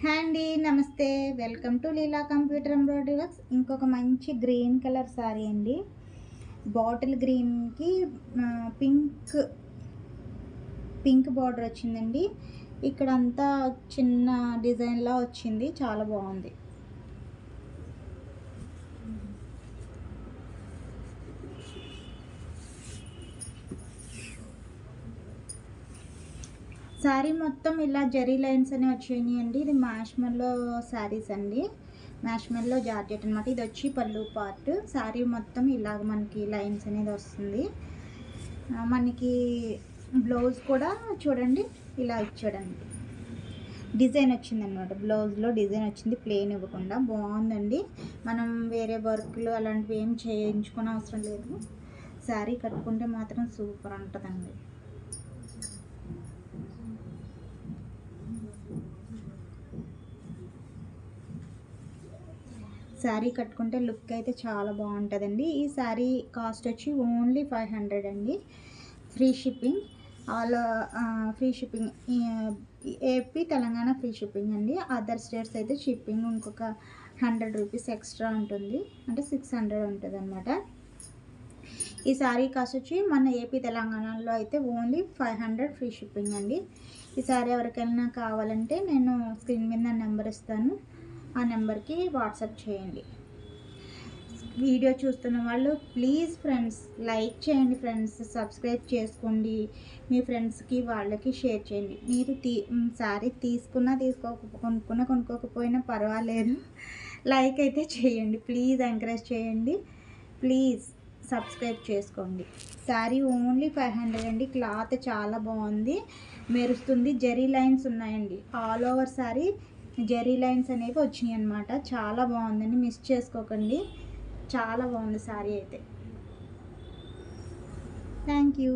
Hi అండి, నమస్తే. Welcome to Leela computer embroidery works. ఇంకొక మంచి గ్రీన్ కలర్ శారీ అండి. బాటిల్ గ్రీన్కి పింక్ పింక్ బార్డర్ వచ్చిందండి. ఇక్కడ అంతా చిన్న డిజైన్లా వచ్చింది, చాలా బాగుంది. శారీ మొత్తం ఇలా జరీ లైన్స్ అని వచ్చాయి అండి. ఇది మ్యాష్మెల్లో శారీస్ అండి. మ్యాష్మెల్లో జార్జెట్ అనమాట. ఇది వచ్చి పళ్ళు పార్ట్. శారీ మొత్తం ఇలాగ మనకి లైన్స్ అనేది వస్తుంది. మనకి బ్లౌజ్ కూడా చూడండి ఇలా ఇచ్చాడండి. డిజైన్ వచ్చిందనమాట. బ్లౌజ్లో డిజైన్ వచ్చింది, ప్లెయిన్ ఇవ్వకుండా బాగుందండి. మనం వేరే వర్క్లు అలాంటివి ఏం చేయించుకునే అవసరం లేదు. శారీ కట్టుకుంటే మాత్రం సూపర్ ఉంటుందండి. శారీ కట్టుకుంటే లుక్ అయితే చాలా బాగుంటుందండి. ఈ శారీ కాస్ట్ వచ్చి ఓన్లీ 500 అండి. Free shipping. Free shipping. AP Telangana free shipping అండి. అదర్ స్టేట్స్ అయితే షిప్పింగ్ ఇంకొక 100 రూపీస్ ఎక్స్ట్రా ఉంటుంది, అంటే 600 ఉంటుంది అనమాట. ఈ శారీ కాస్ట్ వచ్చి మన ఏపీ తెలంగాణలో అయితే ఓన్లీ 500 ఫ్రీ షిప్పింగ్ అండి. ఈ శారీ ఎవరికైనా కావాలంటే నేను స్క్రీన్ మీద నా నెంబర్ ఇస్తాను, ఆ నెంబర్కి వాట్సాప్ చేయండి. వీడియో చూస్తున్న వాళ్ళు ప్లీజ్ ఫ్రెండ్స్ లైక్ చేయండి, ఫ్రెండ్స్ సబ్స్క్రైబ్ చేసుకోండి, మీ ఫ్రెండ్స్కి వాళ్ళకి షేర్ చేయండి. మీరు శారీ కొనుక్కోకపోయినా పర్వాలేదు, లైక్ అయితే చేయండి. ప్లీజ్ ఎంకరేజ్ చేయండి, ప్లీజ్ సబ్స్క్రైబ్ చేసుకోండి. శారీ ఓన్లీ 500 అండి. క్లాత్ చాలా బాగుంది, మెరుస్తుంది. జరీ లైన్స్ ఉన్నాయండి. All over sari zari lines అనేవి వచ్చినాయి అనమాట. చాలా బాగుందండి, మిస్ చేసుకోకండి. చాలా బాగుంది శారీ అయితే. Thank you.